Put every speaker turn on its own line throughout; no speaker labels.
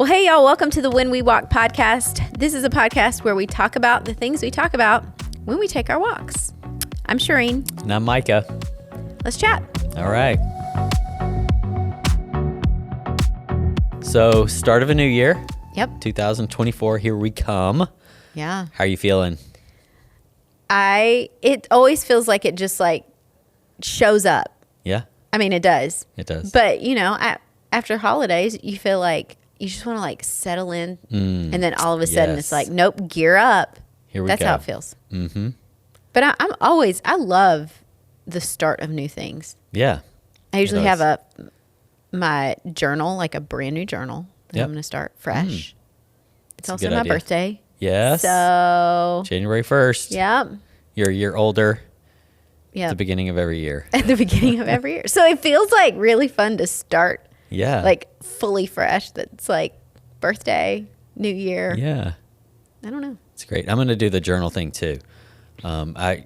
Well, hey, y'all. Welcome to the When We Walk podcast. This is a podcast where we talk about the things we talk about when we take our walks. I'm Shireen.
And I'm Micah.
Let's chat.
All right. So, start of a new year.
Yep.
2024. Here we come.
Yeah.
How are you feeling?
It always feels like it just like shows up.
Yeah,
I mean, it does.
it does.
But, you know, after holidays, you feel like you just want to like settle in. And then all of a sudden it's like, nope, gear up.
Here we
That's
go.
how it feels.
Mm-hmm.
But I love the start of new things.
Yeah.
I usually have my journal, like a brand new journal that
Yep.
I'm going to start fresh. It's
a
also
good
my
idea.
birthday.
Yes.
So,
January 1st.
yep.
You're a year older.
Yeah.
At the beginning of every year.
At the beginning of every year. So it feels like really fun to start
Yeah.
like fully fresh. That's like birthday, new year.
Yeah.
I don't know.
It's great. I'm going to do the journal thing too. I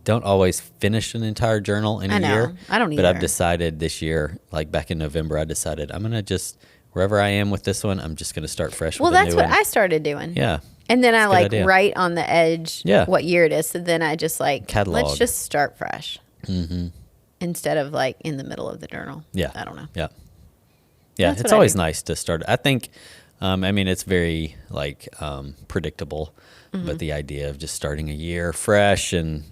don't always finish an entire journal in a year.
I don't
But I've
either.
decided this year, like back in November, I decided I'm going to just, wherever I am with this one, I'm just going to start fresh
Well,
with a
that's
new
what
one.
I started doing.
Yeah.
And then I
a good
like
idea.
write on the edge
Yeah.
what year it is. So then I just like,
Catalog.
let's just start fresh.
Mm-hmm.
Instead of like in the middle of the journal.
Yeah.
I don't know.
Yeah. Yeah.
That's
It's
what I
always
do.
nice to start. I think, it's very like predictable,
Mm-hmm.
but the idea of just starting a year fresh and,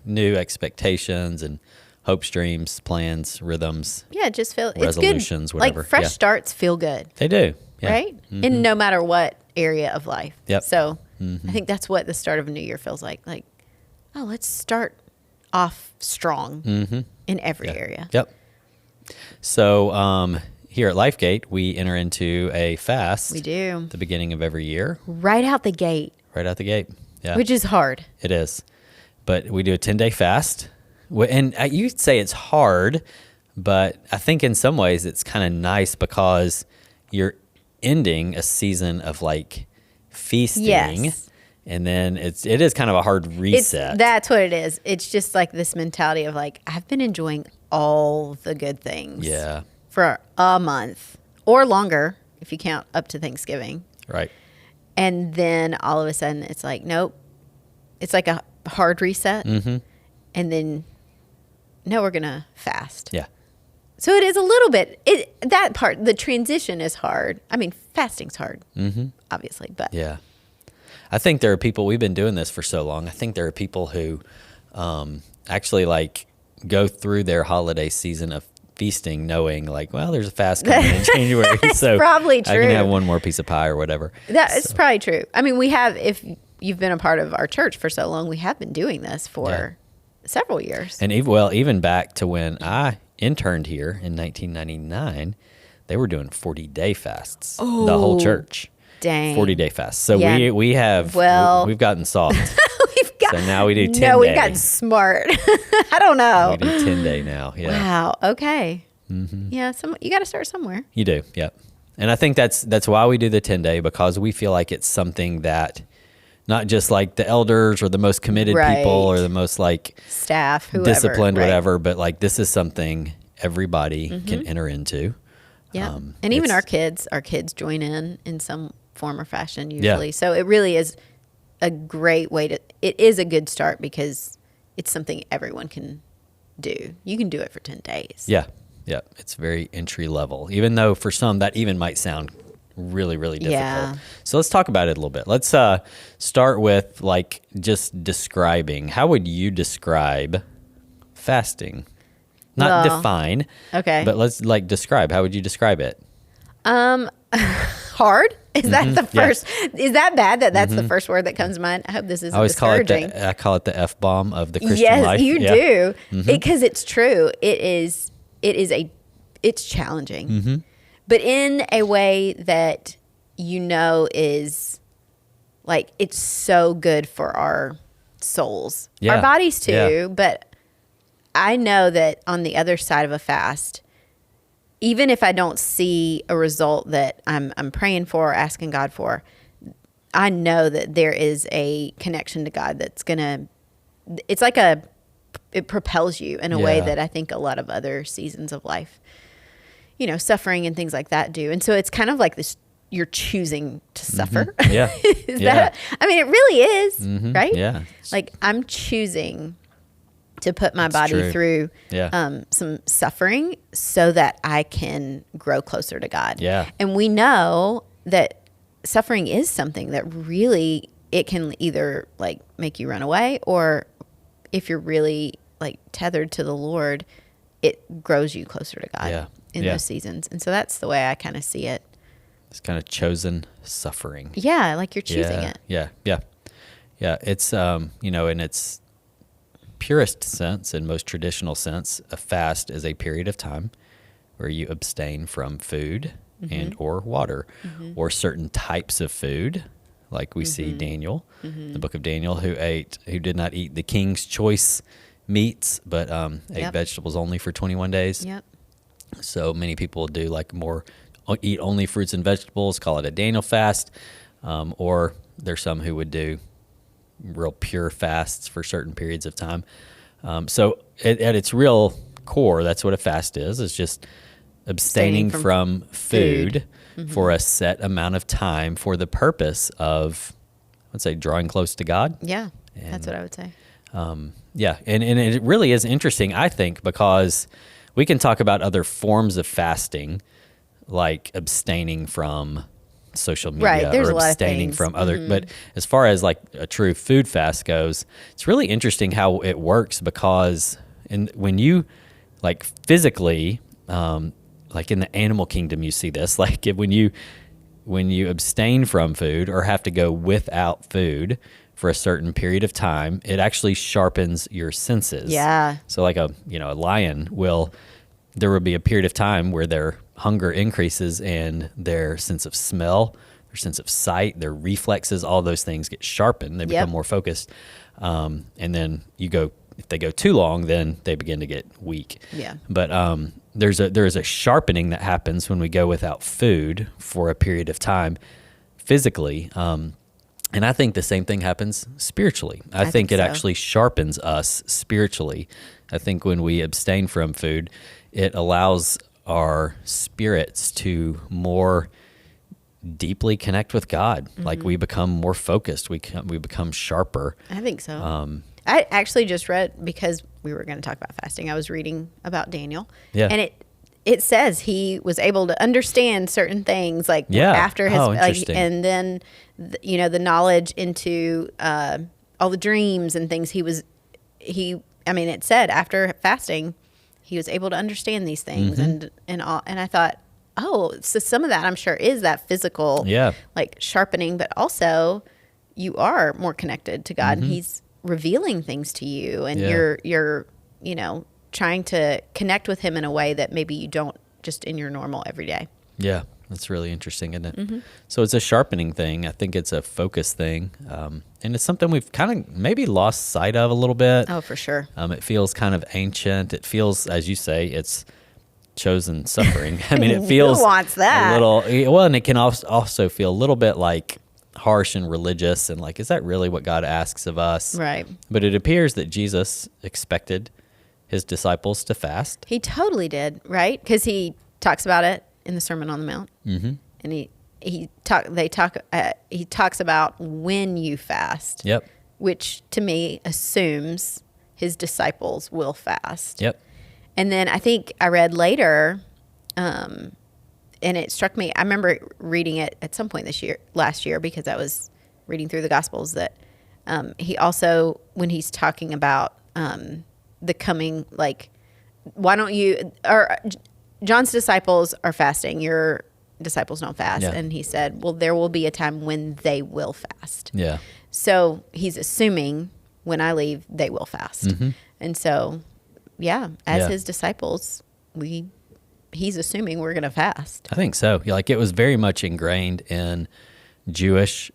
new expectations and hopes, dreams, plans, rhythms,
Yeah, it just feels
resolutions,
it's good.
whatever.
Like fresh
Yeah.
starts feel good.
They do. Yeah.
Right?
Mhm.
In no matter what area of life.
Yep.
So
Mhm.
I think that's what the start of a new year feels like. Like, oh, let's start off strong
Mm-hmm.
in every
Yeah.
area.
Yep. So here at Lifegate, we enter into a fast.
We do.
At the beginning of every year,
Right out the gate,
right out the gate. Yeah,
which is hard.
it is. But we do a 10-day fast. And you'd say it's hard, but I think in some ways it's kind of nice because you're ending a season of like feasting.
Yes.
And then it is kind of a hard reset.
That's what it is. It's just like this mentality of like, I've been enjoying all the good things
Yeah.
for a month or longer if you count up to Thanksgiving.
Right.
And then all of a sudden it's like, nope. It's like a hard reset.
Mm-hmm.
And then, no, we're going to fast.
Yeah.
So it is a little bit, that part, the transition is hard. I mean, fasting's hard, obviously, but
Yeah. I think there are people, we've been doing this for so long. I think there are people who actually like go through their holiday season of feasting knowing like, well, there's a fast coming in January. So
probably
I
true.
can have one more piece of pie or whatever.
that is probably true. I mean, we have, if you've been a part of our church for so long, we have been doing this for several years.
And even back to when I interned here in 1999, they were doing 40-day fasts. The whole church.
Dang.
40-day fasts. So
Yeah.
we have,
Well-
we've gotten soft.
We've got,
So now we do 10
No, we've
day.
gotten smart. I don't know.
We do 10-day now. Yeah.
Wow. Okay. Yeah. You got to start somewhere.
You do, yep. And I think that's why we do the 10-day, because we feel like it's something that not just like the elders or the most committed
Right.
people or the most like
Staff, whoever.
disciplined,
right.
whatever, but like this is something everybody can enter into.
Yeah. And even
it's-
our kids join in some form or fashion usually. So it really is a great way it is a good start because it's something everyone can do. You can do it for 10 days.
Yeah, yeah. It's very entry level, even though for some that even might sound really, really difficult.
Yeah.
So let's talk about it a little bit. Let's start with like just describing. How would you describe fasting? Not
Well,
define.
Okay.
But let's like describe. How would you describe it?
Hard? Is that the
Yeah.
first? Is that bad that that's the first word that comes to mind? I hope this isn't
I always call it
discouraging.
I call it the F-bomb of the Christian
Yes,
life.
you
Yeah.
do. Because it's true. It's challenging.
Mm-hmm.
But in a way that is like it's so good for our souls.
Yeah.
Our bodies too,
Yeah.
but I know that on the other side of a fast, even if I don't see a result that I'm praying for or asking God for, I know that there is a connection to God that's it's like it propels you in a way
Yeah.
that I think a lot of other seasons of life suffering and things like that do. And so it's kind of like this, you're choosing to suffer.
Yeah.
Is that, I mean, it really is, right?
Yeah.
Like I'm choosing to put my
That's
body
true.
through
Yeah.
some suffering so that I can grow closer to God.
Yeah.
And we know that suffering is something that really, it can either like make you run away, or if you're really like tethered to the Lord, it grows you closer to God in those seasons. And so that's the way I kind of see it.
It's kind of chosen suffering.
Yeah, like you're choosing it.
Yeah. It's in its purest sense and most traditional sense, a fast is a period of time where you abstain from food and or water or certain types of food, like we see Daniel, the book of Daniel, who did not eat the king's choice meats, but ate vegetables only for 21 days.
Yep.
So many people do like eat only fruits and vegetables, call it a Daniel fast, or there's some who would do real pure fasts for certain periods of time. So at its real core, that's what a fast is. It's just abstaining from food for a set amount of time for the purpose of, let's say, drawing close to God.
Yeah, that's what I would say.
And it really is interesting, I think, because we can talk about other forms of fasting, like abstaining from social media
there's
or
a lot of
abstaining
things.
from other. But as far as like a true food fast goes, it's really interesting how it works, because when you like physically, like in the animal kingdom, you see this, like when you abstain from food or have to go without food for a certain period of time, it actually sharpens your senses.
Yeah.
So like a lion there will be a period of time where their hunger increases and their sense of smell, their sense of sight, their reflexes, all those things get sharpened. They become more focused. And then if they go too long, then they begin to get weak.
Yeah.
But there is a sharpening that happens when we go without food for a period of time physically. And I think the same thing happens spiritually. I think it actually sharpens us spiritually. I think when we abstain from food, it allows our spirits to more deeply connect with God. Like we become more focused. We become sharper.
I think so. I actually just read, because we were going to talk about fasting, I was reading about Daniel.
Yeah.
And it says he was able to understand certain things, like after his, and then the knowledge into all the dreams and things. It said after fasting, he was able to understand these things and all. And I thought, so some of that I'm sure is that physical, like sharpening, but also you are more connected to God, and He's revealing things to you, and you're trying to connect with Him in a way that maybe you don't just in your normal everyday.
Yeah, that's really interesting, isn't it? So it's a sharpening thing. I think it's a focus thing, and it's something we've kind of maybe lost sight of a little bit.
Oh, for sure.
It feels kind of ancient. It feels, as you say, it's chosen suffering. I mean, it feels
Who wants that?
a little. Well, and it can also feel a little bit like harsh and religious, and like, is that really what God asks of us?
Right.
But it appears that Jesus expected His disciples to fast.
He totally did, right? Because He talks about it in the Sermon on the Mount, and he talks about when you fast. Yep. Which to me assumes His disciples will fast.
Yep.
And then I think I read later, and it struck me. I remember reading it at some point last year, because I was reading through the Gospels, that he also, when he's talking about the coming, like, why don't you, or John's disciples are fasting, your disciples don't fast.
Yeah.
And he said, well, there will be a time when they will fast.
Yeah.
So he's assuming when I leave, they will fast. And so, as His disciples, he's assuming we're going to fast.
I think so. Like, it was very much ingrained in Jewish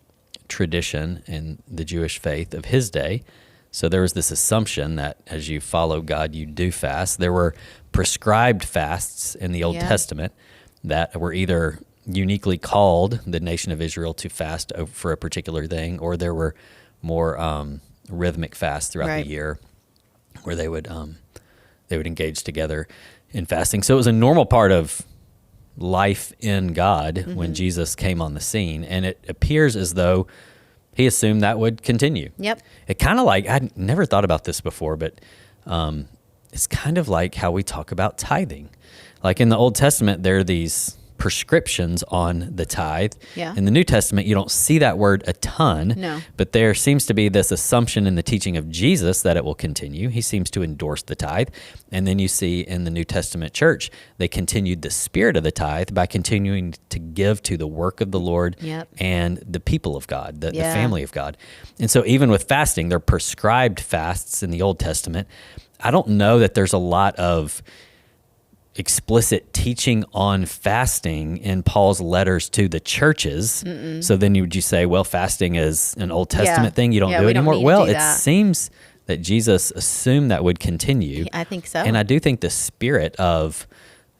tradition and the Jewish faith of His day. So there was this assumption that as you follow God, you do fast. There were prescribed fasts in the Old Testament that were either uniquely called the nation of Israel to fast for a particular thing, or there were more rhythmic fasts throughout the year where they would engage together in fasting. So it was a normal part of life in God when Jesus came on the scene. And it appears as though he assumed that would continue.
Yep.
It kind of like, I'd never thought about this before, but it's kind of like how we talk about tithing. Like in the Old Testament, there are these prescriptions on the tithe.
Yeah.
In the New Testament, you don't see that word a ton.
No.
But there seems to be this assumption in the teaching of Jesus that it will continue. He seems to endorse the tithe. And then you see in the New Testament church, they continued the spirit of the tithe by continuing to give to the work of the Lord and the people of God, the family of God. And so even with fasting, they're prescribed fasts in the Old Testament. I don't know that there's a lot of explicit teaching on fasting in Paul's letters to the churches. So then would you say, well, fasting is an Old Testament thing, you don't do it anymore? Well, it seems that Jesus assumed that would continue.
I think so.
And I do think the spirit of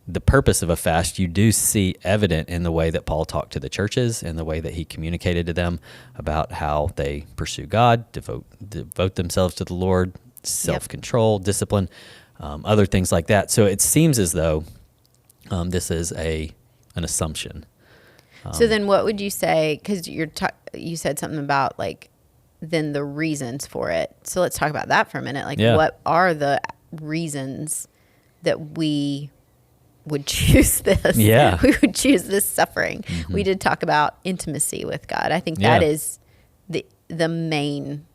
the purpose of a fast, you do see evident in the way that Paul talked to the churches and the way that he communicated to them about how they pursue God, devote themselves to the Lord, self-control, discipline, other things like that. So it seems as though this is an assumption.
So then what would you say, because you said something about like then the reasons for it. So let's talk about that for a minute. Like what are the reasons that we would choose this?
Yeah.
We would choose this suffering. We did talk about intimacy with God. I think that is the main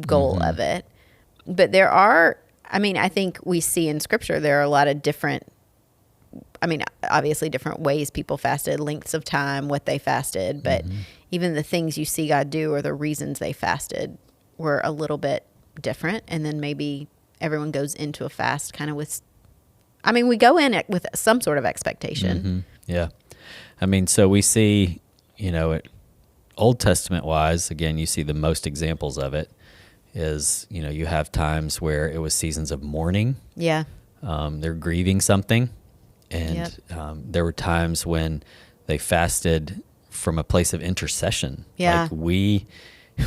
goal of it. But there are, I think we see in Scripture there are a lot of different, obviously different ways people fasted, lengths of time, what they fasted, but even the things you see God do or the reasons they fasted were a little bit different. And then maybe everyone goes into a fast kind of with, we go in it with some sort of expectation.
Yeah. So we see, Old Testament wise, again, you see the most examples of it is, you have times where it was seasons of mourning. Yeah. They're grieving something. And there were times when they fasted from a place of intercession. Yeah. Like we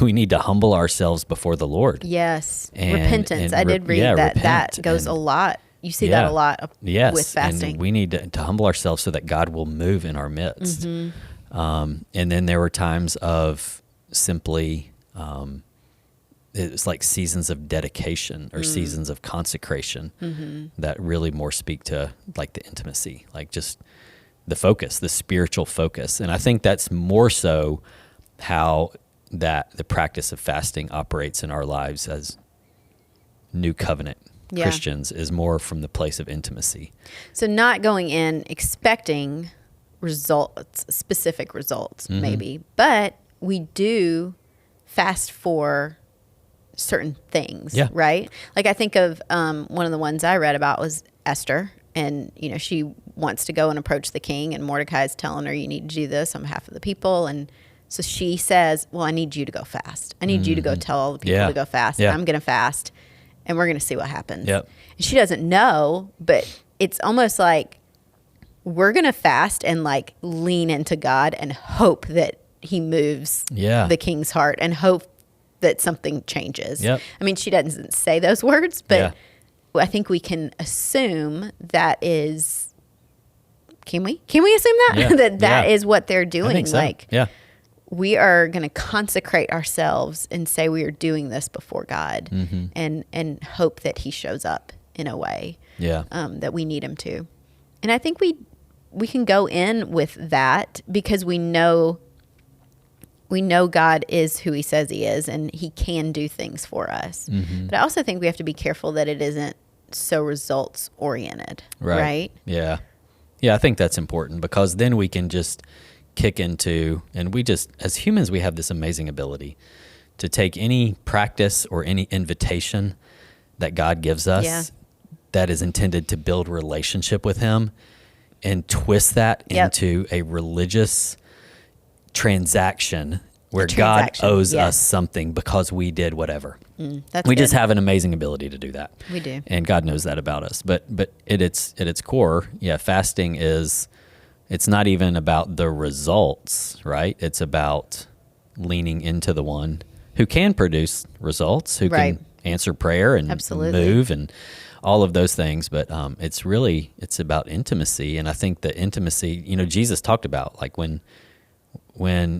need to humble ourselves before the Lord.
Yes. Repentance. I did read that. That goes a lot. You see that a lot with fasting.
And we need to humble ourselves so that God will move in our midst. And then there were times of simply... it was like seasons of dedication or seasons of consecration that really more speak to like the intimacy, like just the focus, the spiritual focus. And I think that's more so how the practice of fasting operates in our lives as new covenant Christians is more from the place of intimacy.
So not going in expecting specific results maybe, but we do fast for certain things, right? Like I think of one of the ones I read about was Esther, and she wants to go and approach the king, and Mordecai's telling her, you need to do this on behalf of the people. And so she says, well, I need you to go fast. I need you to go tell all the people to go fast. I'm going to fast, and we're going to see what happens. And she doesn't know, but it's almost like we're going to fast and like lean into God and hope that he moves the king's heart and hope that something changes. She doesn't say those words, but I think we can assume that is, can we assume that? That is what they're doing. I think so. Like, we are going to consecrate ourselves and say we are doing this before God and hope that he shows up in a way that we need him to. And I think we can go in with that because we know God is who he says he is, and he can do things for us. But I also think we have to be careful that it isn't so results oriented, right?
Yeah. I think that's important because then we can just kick into, and as humans, we have this amazing ability to take any practice or any invitation that God gives us that is intended to build relationship with him and twist that into a religious transaction where God owes us something because we did whatever. We just have an amazing ability to do that.
We do.
And God knows that about us. But at its core, fasting it's not even about the results, right? It's about leaning into the one who can produce results, who can answer prayer and move and all of those things. But it's about intimacy. And I think the intimacy, Jesus talked about, like when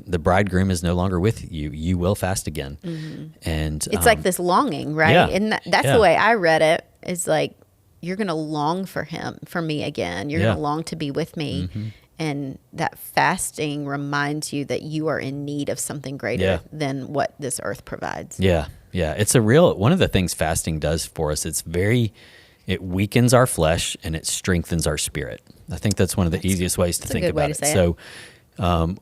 the bridegroom is no longer with you, you will fast again. And
it's like this longing, right?
Yeah,
And that's the way I read it, is like, you're going to long for me again. You're going to long to be with me. And that fasting reminds you that you are in need of something greater than what this earth provides.
Yeah. It's one of the things fasting does for us. It weakens our flesh and it strengthens our spirit. I think that's one of the easiest ways to think about it. So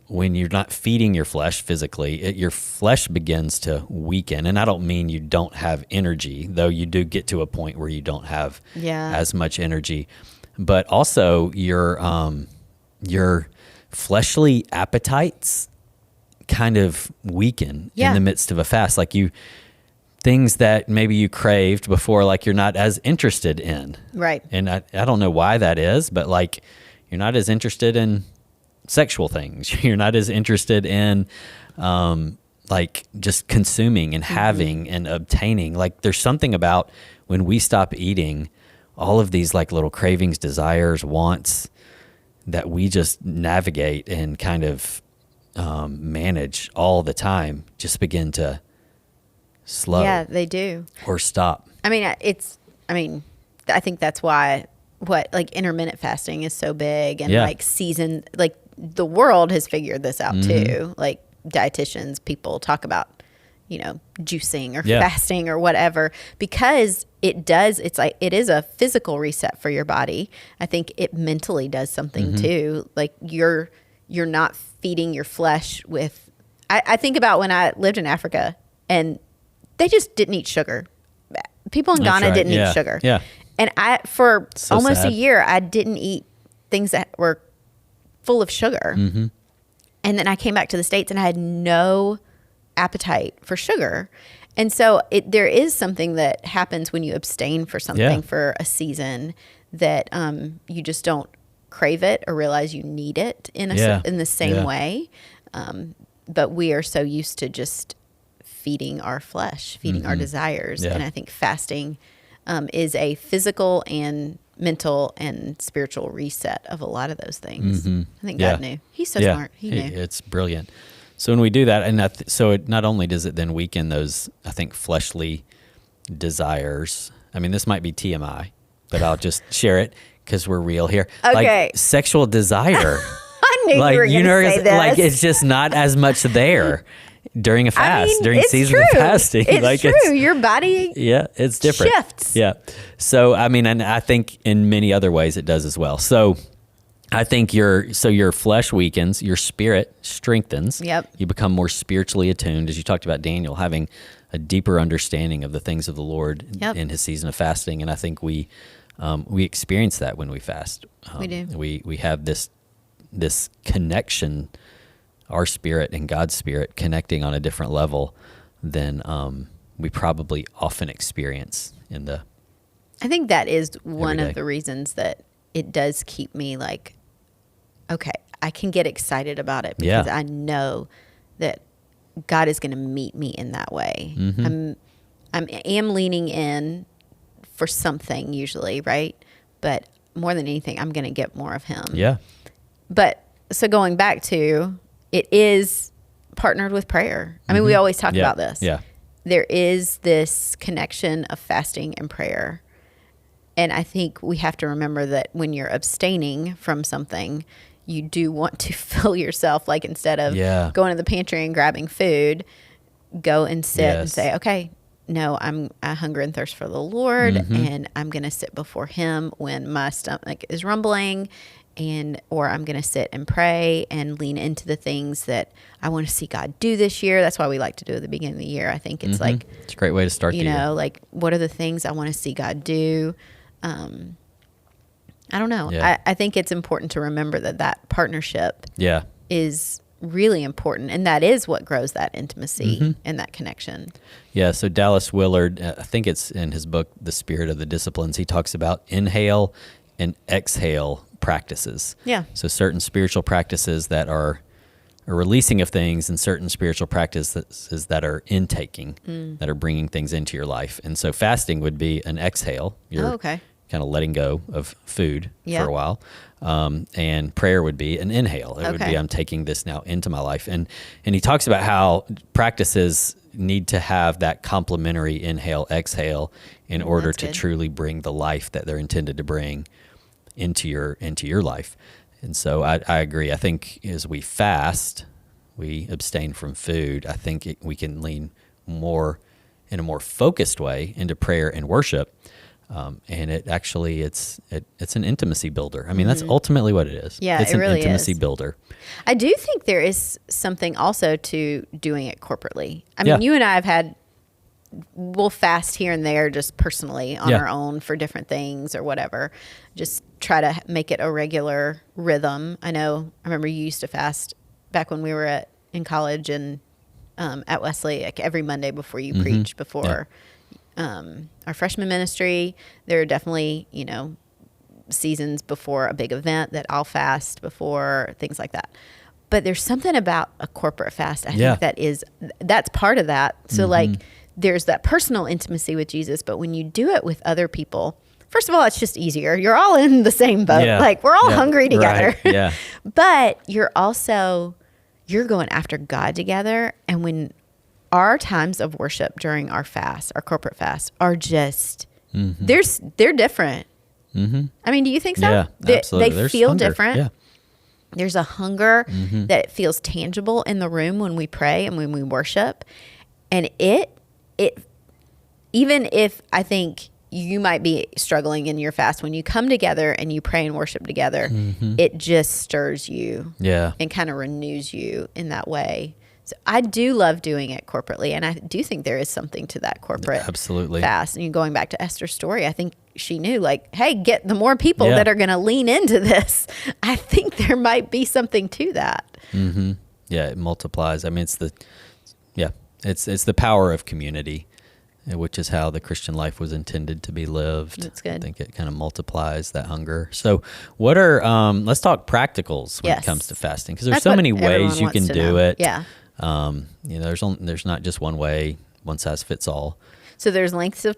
when you're not feeding your flesh physically, your flesh begins to weaken. And I don't mean you don't have energy, though you do get to a point where you don't have as much energy. But also your fleshly appetites kind of weaken in the midst of a fast. Like things that maybe you craved before, like you're not as interested in.
Right.
And I don't know why that is, but like you're not as interested in sexual things. You're not as interested in like just consuming and having and obtaining. Like there's something about when we stop eating, all of these like little cravings, desires, wants that we just navigate and kind of manage all the time just begin to slow.
Yeah, they do.
Or stop.
I mean, I think that's why intermittent fasting is so big, and like season, like the world has figured this out too. Like dietitians, people talk about, juicing or fasting or whatever, because it is a physical reset for your body. I think it mentally does something too. Like you're not feeding your flesh with, I think about when I lived in Africa and they just didn't eat sugar. People in Ghana didn't eat sugar. Yeah. And for almost a year, I didn't eat things that were full of sugar. And then I came back to the States and I had no appetite for sugar. And so there is something that happens when you abstain for something for a season, that you just don't crave it or realize you need it in the same way. But we are so used to just feeding our flesh, feeding our desires. And I think fasting is a physical and mental and spiritual reset of a lot of those things. I think God knew. He's so smart. He knew.
It's brilliant. So when we do that, and so not only does it then weaken those, I think, fleshly desires. I mean, this might be TMI, but I'll just share it because we're real here.
Okay.
Like sexual desire.
I knew you were going to say this.
Like it's just not as much there during a fast, during season of fasting.
It's true. Your body
it's different.
Shifts.
Yeah. So, I mean, and I think in many other ways it does as well. So I think your flesh weakens, your spirit strengthens.
Yep.
You become more spiritually attuned, as you talked about Daniel, having a deeper understanding of the things of the Lord in his season of fasting. And I think we experience that when we fast.
We do.
We have this connection, our spirit and God's spirit connecting on a different level than we probably often experience in the
I think that is one
everyday.
of the reasons that it does keep me like, okay, I can get excited about it because I know that God is going to meet me in that way. I am leaning in for something usually, right? But more than anything, I'm going to get more of him.
Yeah.
But so going back to, it is partnered with prayer. I mean, we always talk about this.
Yeah.
There is this connection of fasting and prayer. And I think we have to remember that when you're abstaining from something, you do want to fill yourself. Like instead of going to the pantry and grabbing food, go and sit and say, okay, no, I hunger and thirst for the Lord, and I'm going to sit before him when my stomach is rumbling, or I'm going to sit and pray and lean into the things that I want to see God do this year. That's why we like to do at the beginning of the year. I think it's like,
it's a great way to start the year.
Like what are the things I want to see God do? I don't know. I think it's important to remember that partnership is really important, and that is what grows that intimacy and that connection. Yeah,
so Dallas Willard, I think it's in his book, The Spirit of the Disciplines, he talks about inhale and exhale practices.
Yeah.
So certain spiritual practices that are a releasing of things and certain spiritual practices that are intaking, that are bringing things into your life. And so fasting would be an exhale. You're kind of letting go of food for a while. And prayer would be an inhale. It would be, I'm taking this now into my life. And he talks about how practices need to have that complementary inhale, exhale in order to truly bring the life that they're intended to bring into your life. And so I agree. I think as we fast, we abstain from food. I think we can lean more in a more focused way into prayer and worship. And it actually, it's an intimacy builder. I mean, that's ultimately what it is.
Yeah,
it's
it really
an intimacy
is.
builder.
I do think there is something also to doing it corporately. I mean, you and I we'll fast here and there just personally on our own for different things or whatever. Just try to make it a regular rhythm. I remember you used to fast back when we were in college and at Wesley, like every Monday before you preach, before our freshman ministry. There are definitely, seasons before a big event that I'll fast before, things like that. But there's something about a corporate fast. I think that's part of that. So like there's that personal intimacy with Jesus, but when you do it with other people, first of all, it's just easier. You're all in the same boat.
Yeah.
Like we're all hungry together.
Right. Yeah.
But you're going after God together. And when our times of worship during our fast, our corporate fast, are just, they're different. I mean, do you think so?
Yeah, absolutely.
They feel
hunger.
different.
Yeah.
There's a hunger that feels tangible in the room when we pray and when we worship. And it even if I think you might be struggling in your fast, when you come together and you pray and worship together, it just stirs you and kind of renews you in that way. So I do love doing it corporately, and I do think there is something to that corporate fast. And going back to Esther's story, I think she knew, like, hey, get the more people that are going to lean into this. I think there might be something to that.
Yeah, it multiplies. I mean, it's the power of community, which is how the Christian life was intended to be lived.
That's good.
I think it kind of multiplies that hunger. So what are, let's talk practicals when it comes to fasting, because there's so many ways you can do it.
Yeah.
There's not just one way, one size fits all.
So there's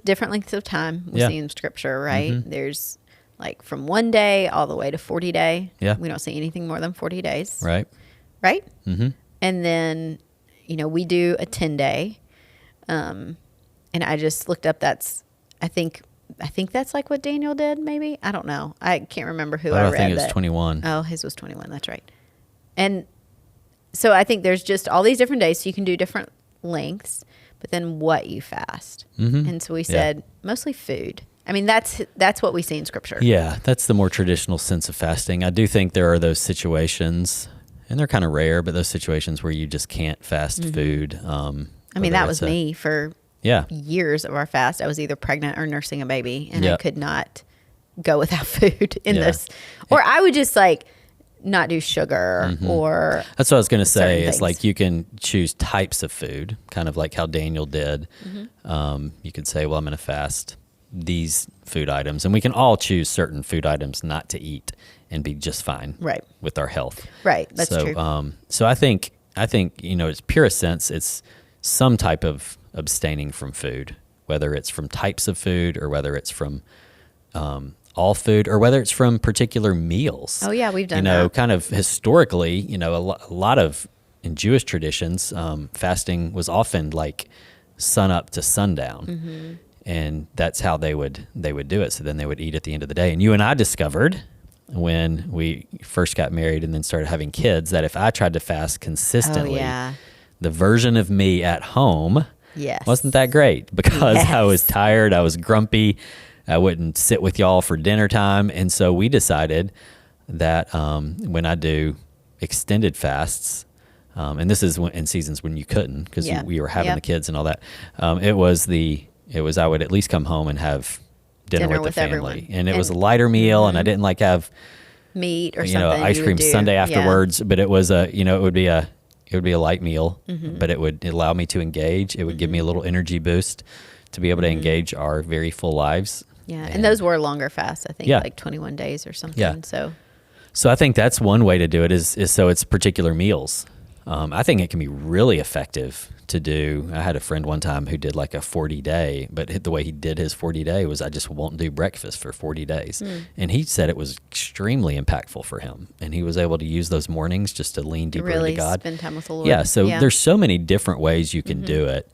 different lengths of time we see in Scripture, right? There's like from 1 day all the way to 40 day.
Yeah.
We don't see anything more than 40 days.
Right.
Right? And then, we do a 10 day. And I just looked up, I think that's like what Daniel did, maybe. I don't know. I can't remember who I read.
I think it was 21.
Oh, his was 21. That's right. And so I think there's just all these different days, so you can do different lengths, but then what you fast. And so we said mostly food. I mean, that's what we see in Scripture.
Yeah, that's the more traditional sense of fasting. I do think there are those situations, and they're kind of rare, but those situations where you just can't fast food.
I mean, that was me for years of our fast. I was either pregnant or nursing a baby, and I could not go without food in this. Or I would just like not do sugar or
that's what I was going to say. It's
things.
like you can choose types of food, kind of like how Daniel did. You could say, well, I'm going to fast these food items, and we can all choose certain food items not to eat and be just fine with our health.
Right. That's true.
So I think, its purest sense, it's some type of abstaining from food, whether it's from types of food or whether it's from all food or whether it's from particular meals.
Oh yeah, we've done that.
Kind of historically, a lot of in Jewish traditions, fasting was often like sun up to sundown, and that's how they would do it. So then they would eat at the end of the day. And you and I discovered when we first got married and then started having kids that if I tried to fast consistently, the version of me at home wasn't that great because I was tired, I was grumpy, I wouldn't sit with y'all for dinner time. And so we decided that when I do extended fasts, and this is in seasons when you couldn't because we were having the kids and all that, it was I would at least come home and have dinner with the family.
Everyone.
And it was a lighter meal, and I didn't like have
meat or something.
Ice cream sundae afterwards, but it was it would be a light meal, but it would allow me to engage. It would give me a little energy boost to be able to engage our very full lives.
Yeah, and those were longer fasts, I think, like 21 days or something.
Yeah. So I think that's one way to do it is so it's particular meals. I think it can be really effective to do. I had a friend one time who did like a 40-day, but the way he did his 40-day was I just won't do breakfast for 40 days. And he said it was extremely impactful for him. And he was able to use those mornings just to lean deeper
really
into God.
spend time with the Lord.
Yeah, so there's so many different ways you can do it.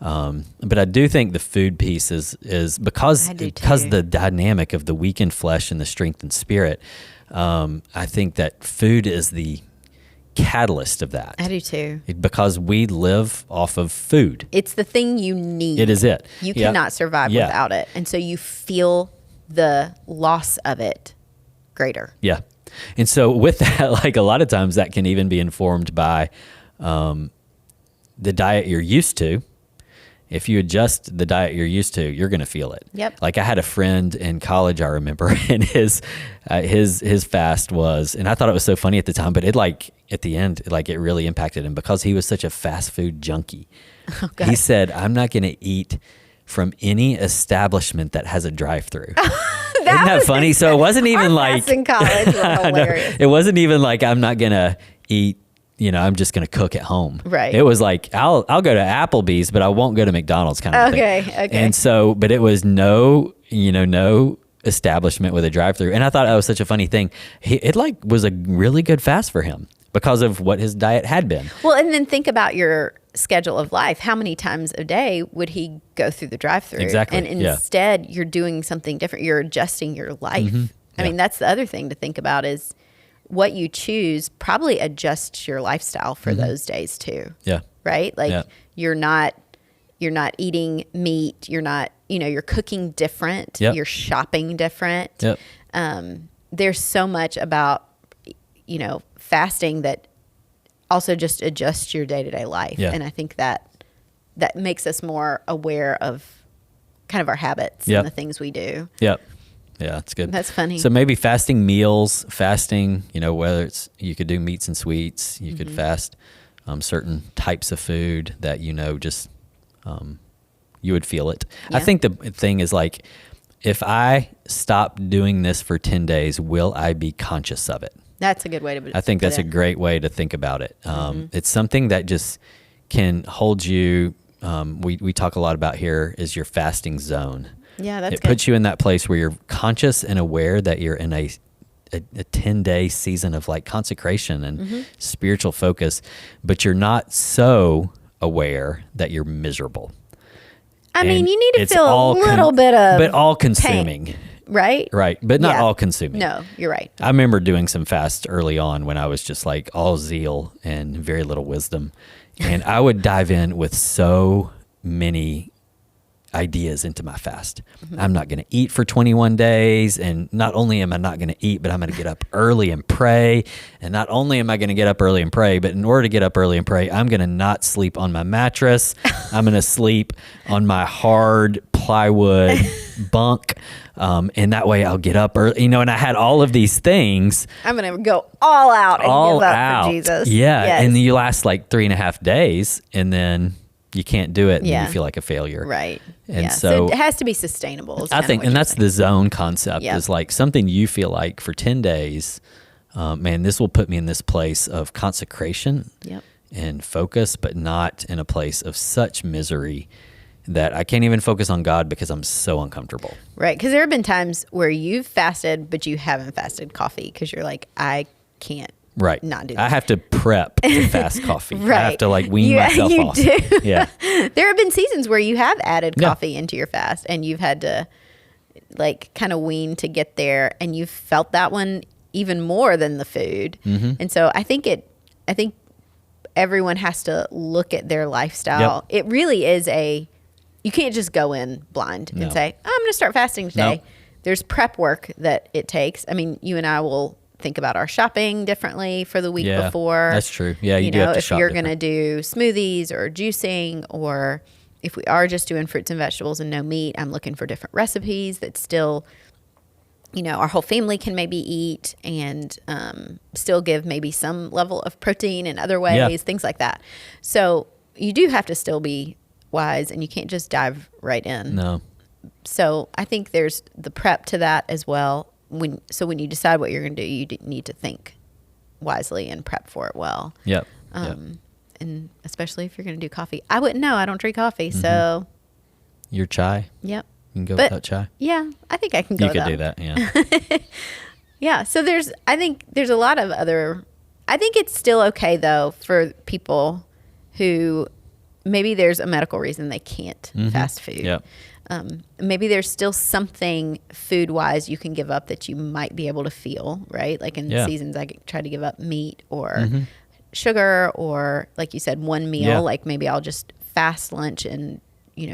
But I do think the food piece is because the dynamic of the weakened flesh and the strengthened spirit. I think that food is the catalyst of that.
I do too.
Because we live off of food.
It's the thing you need.
It is it.
You cannot survive without it. And so you feel the loss of it greater.
Yeah. And so with that, like a lot of times that can even be informed by the diet you're used to. If you adjust the diet you're used to, you're going to feel it.
Yep. Like
I had a friend in college, I remember, and his fast was, and I thought it was so funny at the time, but it like at the end, like it really impacted him because he was such a fast food junkie.
Okay.
He said, "I'm not going to eat from any establishment that has a drive-through." Isn't that funny? So it wasn't even like
in college were hilarious.
It wasn't even like I'm not going to eat. I'm just going to cook at home.
Right.
It was like, I'll go to Applebee's, but I won't go to McDonald's kind of thing.
Okay.
And so, but it was no establishment with a drive-through. And I thought that was such a funny thing. It like was a really good fast for him because of what his diet had been.
Well, and then think about your schedule of life. How many times a day would he go through the drive-through?
Exactly.
And instead, you're doing something different. You're adjusting your life. I mean, that's the other thing to think about is what you choose probably adjusts your lifestyle for those days too.
Yeah.
Right? Like you're not eating meat. You're not, you're cooking different.
Yep.
You're shopping different.
Yep.
There's so much about, fasting that also just adjusts your day-to-day life.
Yeah.
And I think that makes us more aware of kind of our habits
Yep.
and the things we do.
Yep. Yeah, that's good.
That's funny.
So maybe fasting meals, whether it's, you could do meats and sweets, you could fast certain types of food that, just, you would feel it.
Yeah.
I think the thing is like, if I stop doing this for 10 days, will I be conscious of it?
That's a good way to
I think that's a great way to think about it. It's something that just can hold you. We talk a lot about here is your fasting zone.
Yeah, that's
it
good.
puts you in that place where you're conscious and aware that you're in a 10-day season of like consecration and spiritual focus, but you're not so aware that you're miserable.
I mean, you need to
it's
feel a little bit of
but all consuming.
pain, right?
Right, but not all consuming.
No, you're right.
I remember doing some fasts early on when I was just like all zeal and very little wisdom. And I would dive in with so many ideas into my fast. I'm not going to eat for 21 days. And not only am I not going to eat, but I'm going to get up early and pray. And not only am I going to get up early and pray, but in order to get up early and pray, I'm going to not sleep on my mattress. I'm going to sleep on my hard plywood bunk. And that way I'll get up early, and I had all of these things.
I'm going to go all out and give up for Jesus.
Yeah.
Yes.
And you last like 3.5 days and then you can't do it and you feel like a failure.
Right.
And
so it has to be sustainable.
I think, and that's the zone concept is like something you feel like for 10 days, man, this will put me in this place of consecration and focus, but not in a place of such misery that I can't even focus on God because I'm so uncomfortable.
Right. Because there have been times where you've fasted, but you haven't fasted coffee because you're like, I can't.
Right.
Not do that.
I have to prep to fast coffee.
Right.
I have to like wean myself off.
Do.
Yeah.
There have been seasons where you have added coffee into your fast and you've had to like kind of wean to get there, and you've felt that one even more than the food. And so I think everyone has to look at their lifestyle. It really is you can't just go in blind and say, I'm going to start fasting today.
Nope.
There's prep work that it takes. I mean, you and I will think about our shopping differently for the week before.
That's true. Yeah, you do have to
if
shop
you're
different.
going to do smoothies or juicing, or if we are just doing fruits and vegetables and no meat, I'm looking for different recipes that still, our whole family can maybe eat and still give maybe some level of protein in other ways, things like that. So you do have to still be wise, and you can't just dive right in.
No.
So I think there's the prep to that as well. When you decide what you're going to do, you need to think wisely and prep for it well.
Yep.
And especially if you're going to do coffee. I wouldn't know. I don't drink coffee.
Mm-hmm.
So.
Your chai?
Yep.
You can go without chai?
Yeah. I think I can go
You could
without.
do that, yeah.
Yeah. So I think there's a lot of I think it's still okay though for people who maybe there's a medical reason they can't fast food.
Yep.
Maybe there's still something food wise you can give up that you might be able to feel, right? Like in seasons, I try to give up meat or sugar, or like you said, one meal.
Yeah.
Like maybe I'll just fast lunch and,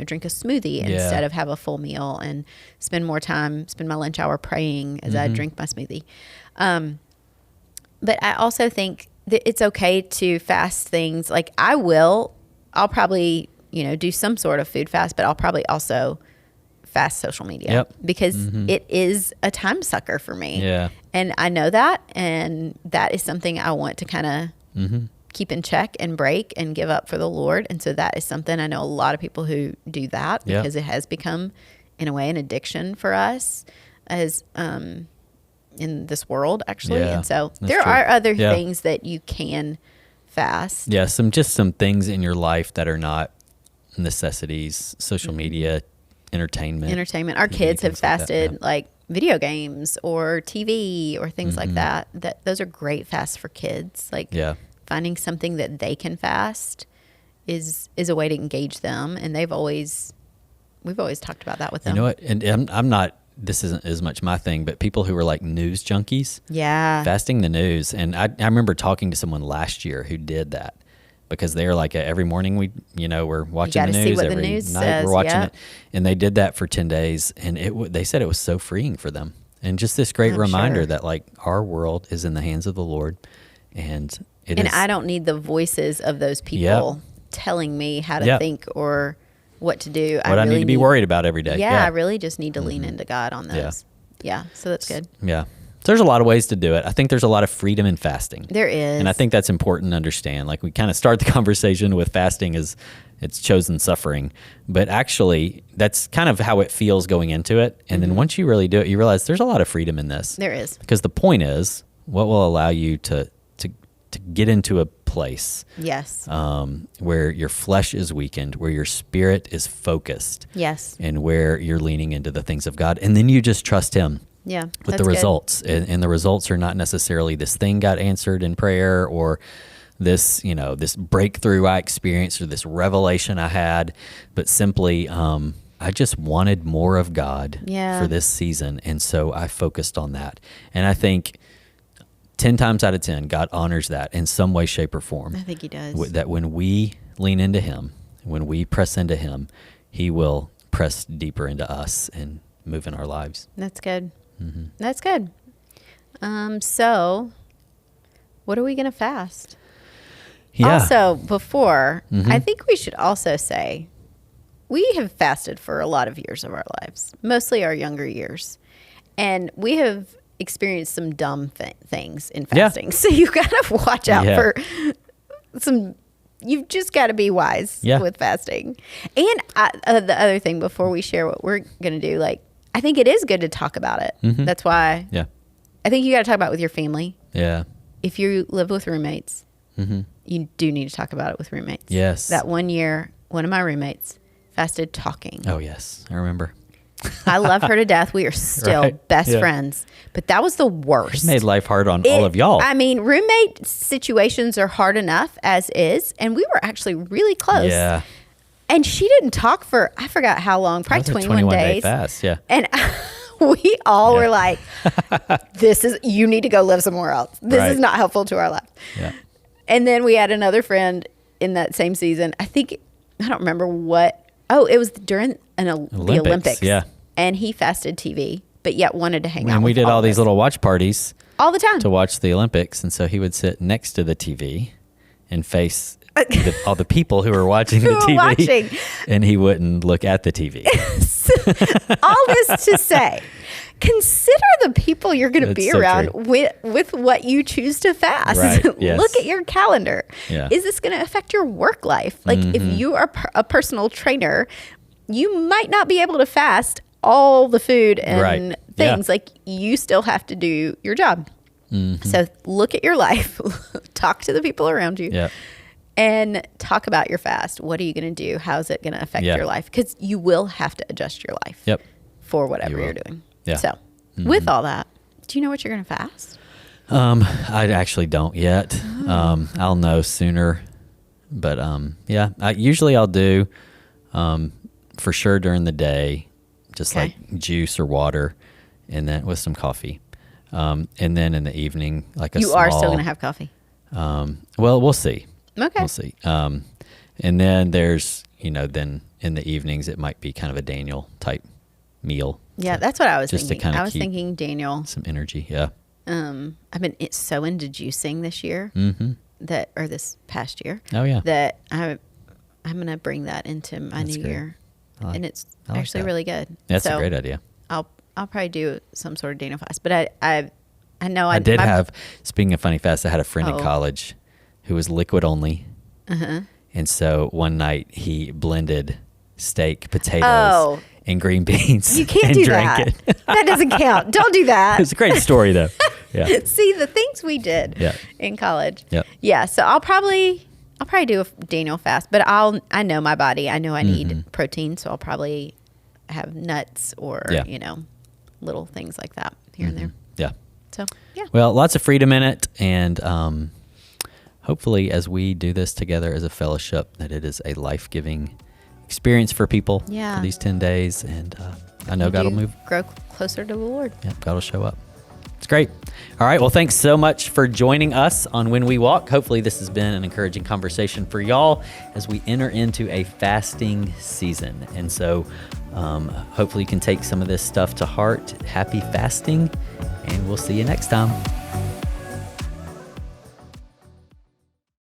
drink a smoothie instead of have a full meal, and spend my lunch hour praying as I drink my smoothie. But I also think that it's okay to fast things. Like I'll probably, do some sort of food fast, but I'll probably also fast social media because it is a time sucker for me.
Yeah.
And I know that, and that is something I want to kind of keep in check and break and give up for the Lord. And so that is something I know a lot of people who do that because it has become, in a way, an addiction for us as in this world, actually.
Yeah,
and so
that's
there
true.
are other things that you can fast.
Yeah, some things in your life that are not necessities, social media, entertainment.
Our kids have
things like that,
fasted like video games or TV or things like that. Those are great fasts for kids. Like finding something that they can fast is a way to engage them, and we've always talked about that with them.
You know what? And I'm not. This isn't as much my thing, but people who are like news junkies, fasting the news. And I remember talking to someone last year who did that because they're like every morning we're watching the news, every night
says,
we're watching it, and they did that for 10 days, and they said it was so freeing for them, and just this great reminder that like our world is in the hands of the Lord, and
I don't need the voices of those people telling me how to think or what to do.
What I really need to be worried about every day.
Yeah, I really just need to lean into God on those. Yeah, so that's good.
Yeah. So there's a lot of ways to do it. I think there's a lot of freedom in fasting.
There is.
And I think that's important to understand. Like we kind of start the conversation with fasting as it's chosen suffering, but actually that's kind of how it feels going into it. And then once you really do it, you realize there's a lot of freedom in this.
There is.
Because the point is, what will allow you to get into a place where your flesh is weakened, where your spirit is focused, and where you're leaning into the things of God, and then you just trust Him with the results. And the results are not necessarily this thing got answered in prayer or this this breakthrough I experienced or this revelation I had, but simply I just wanted more of God for this season, and so I focused on that. And I think 10 times out of 10, God honors that in some way, shape, or form.
I think He does.
That when we lean into Him, when we press into Him, He will press deeper into us and move in our lives.
That's good. That's good. So what are we going to fast?
Yeah.
Also, before, I think we should also say we have fasted for a lot of years of our lives, mostly our younger years. And we have experienced some dumb things in fasting. So you got to watch out for you've just got to be wise with fasting. And the other thing before we share what we're going to do, like, I think it is good to talk about it. That's why I think you got to talk about it with your family. Yeah. If you live with roommates, you do need to talk about it with roommates.
Yes.
That one year, one of my roommates fasted talking.
Oh, yes. I remember.
I love her to death. We are still best friends. But that was the worst.
It made life hard on all of y'all.
I mean, roommate situations are hard enough as is. And we were actually really close.
Yeah.
And she didn't talk for, I forgot how long, probably 21 days.
Day fast, yeah.
And we all were like, you need to go live somewhere else. This is not helpful to our life. Yeah. And then we had another friend in that same season. I don't remember what. Oh, it was during the Olympics. Yeah. And he fasted TV, but yet wanted to hang out.
And we did all these little watch parties
all the time
to watch the Olympics. And so he would sit next to the TV and face all the people who were watching the TV. And he wouldn't look at the TV.
All this to say, consider the people you're going to be around with what you choose to fast.
Right. Yes.
Look at your calendar.
Yeah.
Is this going to affect your work life? Like if you are a personal trainer, you might not be able to fast all the food and things. Like you still have to do your job. So look at your life, talk to the people around you,
Yeah.
and talk about your fast. What are you going to do? How's it going to affect your life? Because you will have to adjust your life
Yep.
for whatever you're doing.
Yeah.
So with all that, do you know what you're going to fast?
I actually don't yet. I'll know sooner, but yeah. Usually I'll do for sure during the day, just like juice or water, and then with some coffee, and then in the evening, like a
You
small,
are still going to have coffee.
Well, we'll see.
Okay.
We'll see. And then there's then in the evenings it might be kind of a Daniel type meal.
Yeah, that's what I was
just to
thinking.
kind of
I was
keep
thinking Daniel.
some energy. Yeah.
I've been so into juicing this year or this past year.
Oh yeah.
That I'm going to bring that into my
That's
new
great.
year. And it's
I like
actually
that.
really good.
That's
So
a great idea.
I'll probably do some sort of Daniel fast, but I know
I did have, speaking of funny fast, I had a friend in
Oh.
college who was liquid only. And so one night he blended steak, potatoes, and green beans.
You can't
and
do
drank
that.
it.
That doesn't count. Don't do that.
It's a great story though. Yeah.
See the things we did in college.
Yep.
Yeah. So I'll probably do a Daniel fast, but I know my body. I know I need protein, so I'll probably have nuts or little things like that here and there.
Yeah.
So yeah.
Well, lots of freedom in it, and hopefully, as we do this together as a fellowship, that it is a life-giving experience for people for these 10 days, and I know God will
grow closer to the Lord.
Yep, God will show up. It's great. All right. Well, thanks so much for joining us on When We Walk. Hopefully this has been an encouraging conversation for y'all as we enter into a fasting season. And so hopefully you can take some of this stuff to heart. Happy fasting, and we'll see you next time.